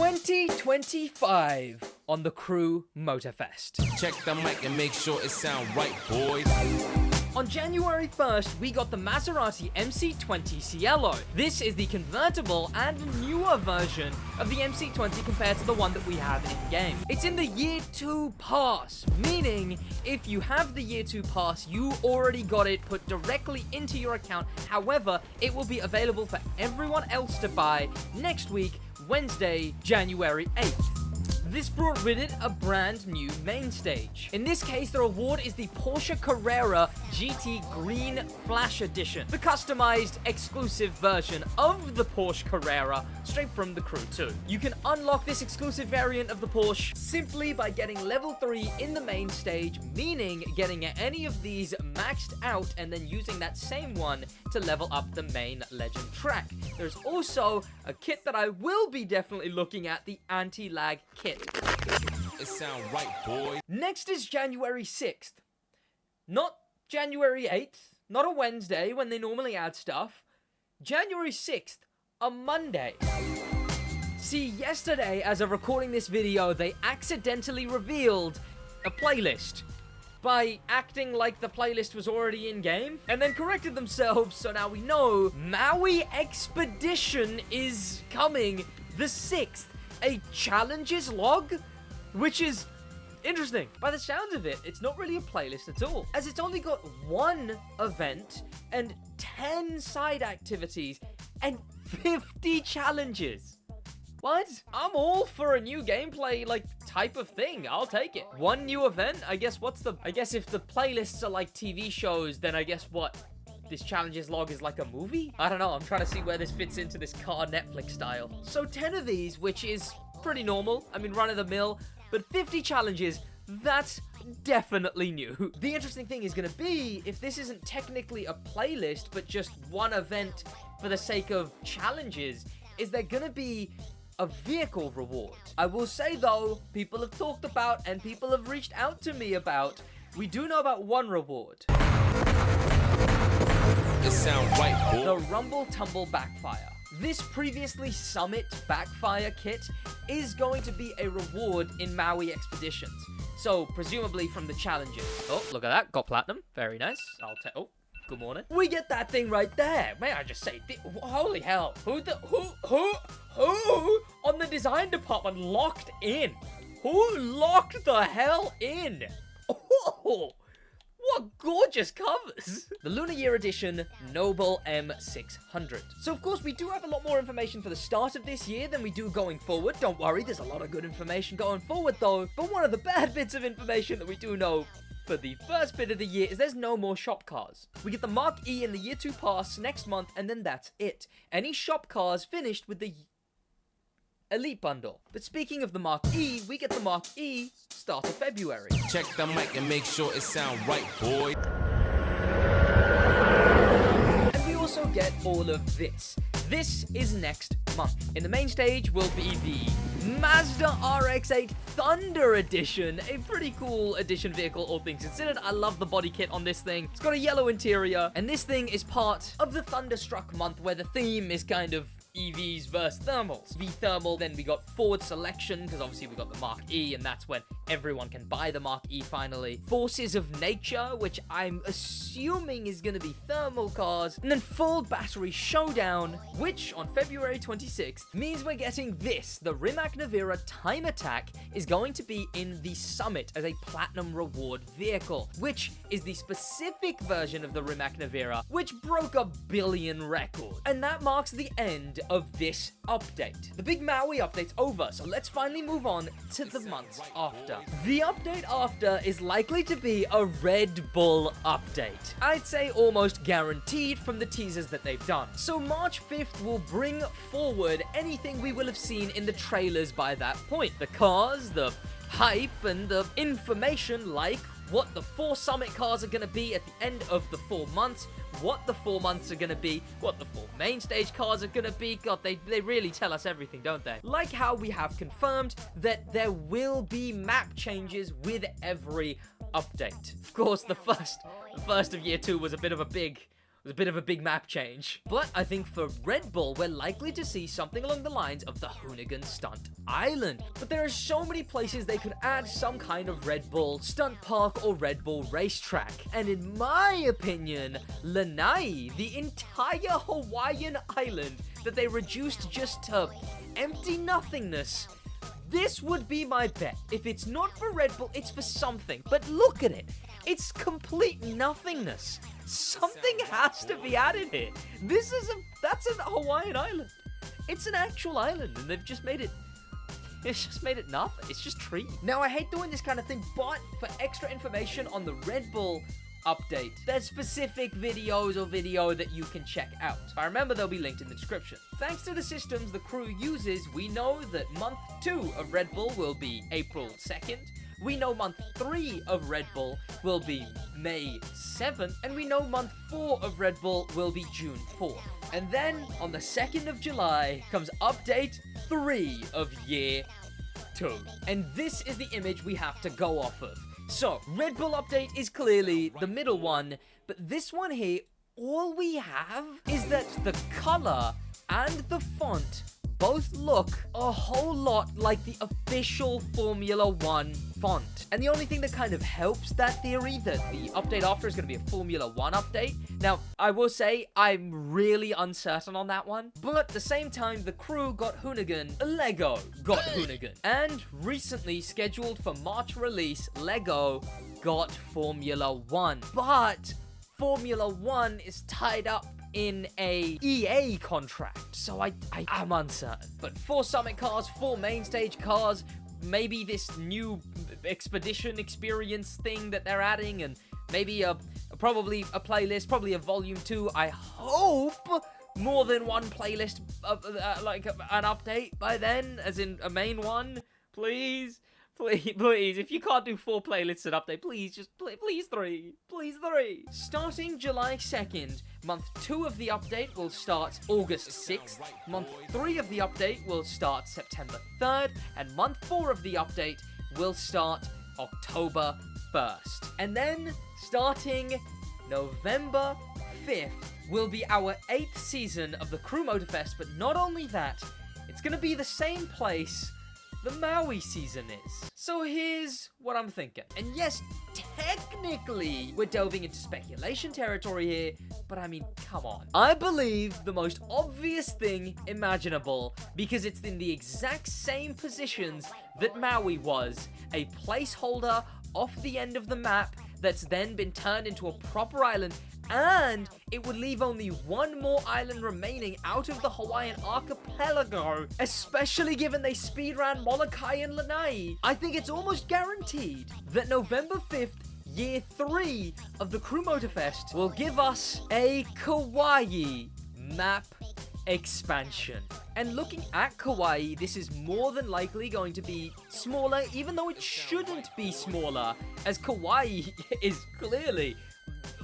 2025 on the Crew Motorfest. Check the mic and make sure it sound right, boys. On January 1st, we got the Maserati MC20 Cielo. This is the convertible and newer version of the MC20 compared to the one that we have in-game. It's in the Year 2 Pass, meaning if you have the Year 2 Pass, you already got it put directly into your account. However, it will be available for everyone else to buy next week, Wednesday, January 8th. This brought with it a brand new main stage. In this case, the reward is the Porsche Carrera GT Green Flash Edition, the customized exclusive version of the Porsche Carrera straight from the Crew 2. You can unlock this exclusive variant of the Porsche simply by getting level 3 in the main stage, meaning getting any of these maxed out and then using that same one to level up the main legend track. There's also a kit that I will be definitely looking at, the anti-lag kit. It sound right, boy. Next is January 6th. Not January 8th, not a Wednesday when they normally add stuff. January 6th, a Monday. See, yesterday, as of recording this video, they accidentally revealed a playlist by acting like the playlist was already in-game, and then corrected themselves, so now we know Maui Expedition is coming the 6th. A challenges log, which is interesting. By the sounds of it, it's not really a playlist at all, as it's only got one event and 10 side activities and 50 challenges. What? I'm all for a new gameplay, type of thing. I'll take it. One new event? I guess if the playlists are like TV shows, then I guess what? This challenges log is like a movie? I don't know, I'm trying to see where this fits into this car Netflix style. So 10 of these, which is pretty normal, I mean run-of-the-mill, but 50 challenges, that's definitely new. The interesting thing is gonna be, if this isn't technically a playlist, but just one event for the sake of challenges, is there gonna be a vehicle reward? I will say though, people have talked about and people have reached out to me about, we do know about one reward. It sound right, boy. The Rumble Tumble Backfire. This previously Summit Backfire kit is going to be a reward in Maui Expeditions. So, presumably from the challenges. Oh, look at that. Got platinum. Very nice. Oh, good morning. We get that thing right there. May I just say, holy hell. Who on the design department locked in? Who locked the hell in? Oh, what gorgeous covers! The Lunar Year Edition Noble M600. So of course we do have a lot more information for the start of this year than we do going forward. Don't worry, there's a lot of good information going forward though. But one of the bad bits of information that we do know for the first bit of the year is there's no more shop cars. We get the Mark E in the Year 2 Pass next month, and then that's it. Any shop cars finished with the Elite Bundle. But speaking of the Mark E, we get the Mark E start of February. Check the mic and make sure it sound right, boy. And we also get all of this. This is next month. In the main stage will be the Mazda RX-8 Thunder Edition. A pretty cool edition vehicle, all things considered. I love the body kit on this thing. It's got a yellow interior, and this thing is part of the Thunderstruck month, where the theme is kind of EVs versus thermals. V-thermal, then we got Ford Selection, because obviously we got the Mark E, and that's when everyone can buy the Mark E finally. Forces of Nature, which I'm assuming is going to be thermal cars. And then Full Battery Showdown, which on February 26th means we're getting this. The Rimac Nevera Time Attack is going to be in the Summit as a platinum reward vehicle, which is the specific version of the Rimac Nevera, which broke a billion record. And that marks the end of this update. The big Maui update's over, so let's finally move on to the months after. The update after is likely to be a RedBull update. I'd say almost guaranteed from the teasers that they've done. So March 5th will bring forward anything we will have seen in the trailers by that point. The cars, the hype, and the information like what the 4 Summit cars are going to be at the end of the 4 months, what the 4 months are going to be, what the 4 main stage cars are going to be. God, they really tell us everything, don't they? Like how we have confirmed that there will be map changes with every update. Of course, the first of year 2 was a bit of a big was a bit of a big map change. But I think for RedBull, we're likely to see something along the lines of the Hoonigan Stunt Island. But there are so many places they could add some kind of RedBull Stunt Park or RedBull racetrack. And in my opinion, Lanai, the entire Hawaiian island that they reduced just to empty nothingness, this would be my bet. If it's not for RedBull, it's for something. But look at it. It's complete nothingness. Something has to be added here. That's a Hawaiian island. It's an actual island, and they've just made it. It's just made it nothing. It's just tree. Now, I hate doing this kind of thing, but for extra information on the RedBull update, there's specific videos or video that you can check out. I remember they'll be linked in the description. Thanks to the systems the crew uses, we know that month 2 of RedBull will be April 2nd. We know month 3 of RedBull will be May 7th, and we know month 4 of RedBull will be June 4th. And then, on the 2nd of July, comes update 3 of year 2. And this is the image we have to go off of. So, RedBull update is clearly the middle one, but this one here, all we have is that the color and the font both look a whole lot like the official Formula 1 font. And the only thing that kind of helps that theory that the update after is going to be a Formula 1 update. Now, I will say I'm really uncertain on that one. But at the same time, the crew got Hoonigan, Lego got Hoonigan. And recently scheduled for March release, Lego got Formula 1. But Formula 1 is tied up in a EA contract, so I'm uncertain. But 4 summit cars, 4 main stage cars, maybe this new expedition experience thing that they're adding, and maybe probably a playlist, probably a volume 2. I hope more than one playlist, like an update by then, as in a main one. Please, if you can't do 4 playlists and update, please 3. Please 3. Starting July 2nd, month 2 of the update will start August 6th, month 3 of the update will start September 3rd, and month 4 of the update will start October 1st. And then, starting November 5th, will be our 8th season of the Crew Motorfest, but not only that, it's gonna be the same place the Maui season is. So here's what I'm thinking. And yes, technically, we're delving into speculation territory here, but I mean, come on. I believe the most obvious thing imaginable, because it's in the exact same positions that Maui was, a placeholder off the end of the map that's then been turned into a proper island, and it would leave only one more island remaining out of the Hawaiian archipelago, especially given they speedran Molokai and Lanai. I think it's almost guaranteed that November 5th, year 3 of the Crew Motorfest will give us a Kaui Map Expansion. And looking at Kaui, this is more than likely going to be smaller, even though it shouldn't be smaller, as Kaui is clearly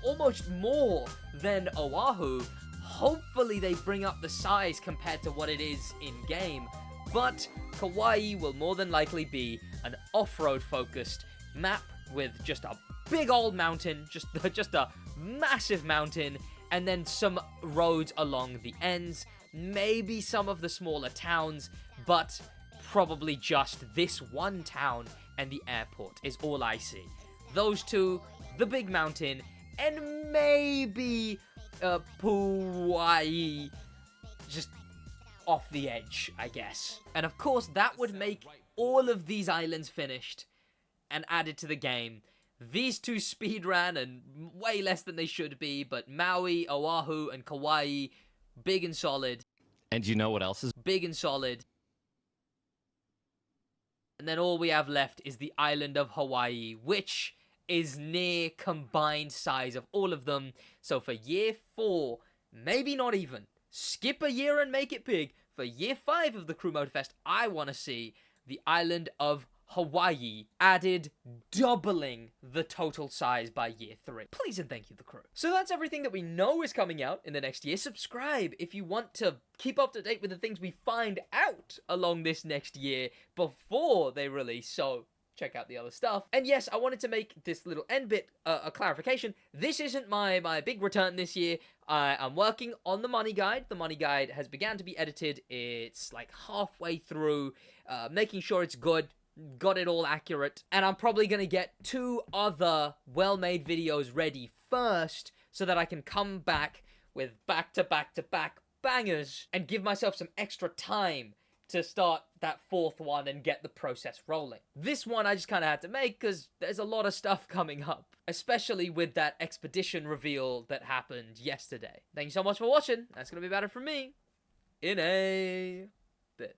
almost more than Oahu. Hopefully they bring up the size compared to what it is in-game, but Kaui will more than likely be an off-road focused map with just a big old mountain, just a massive mountain, and then some roads along the ends, maybe some of the smaller towns, but probably just this one town and the airport is all I see. Those two, the big mountain, and maybe Puai, just off the edge, I guess. And of course, that would make all of these islands finished and added to the game. These two speedran and way less than they should be, but Maui, Oahu, and Kauai, big and solid. And you know what else is big and solid. And then all we have left is the island of Hawaii, which is near combined size of all of them. So for year 4, maybe not even, skip a year and make it big. For year 5 of the Crew Motorfest, I want to see the island of Hawaii added, doubling the total size by year 3. Please and thank you, the crew. So that's everything that we know is coming out in the next year. Subscribe if you want to keep up to date with the things we find out along this next year before they release. So check out the other stuff. And yes, I wanted to make this little end bit a clarification. This isn't my big return this year. I'm working on the money guide. The money guide has began to be edited. It's like halfway through, making sure it's good. Got it all accurate. And I'm probably going to get 2 other well-made videos ready first so that I can come back with back-to-back-to-back bangers and give myself some extra time to start that 4th one and get the process rolling. This one I just kind of had to make because there's a lot of stuff coming up, especially with that expedition reveal that happened yesterday. Thank you so much for watching. That's going to be about it from me in a bit.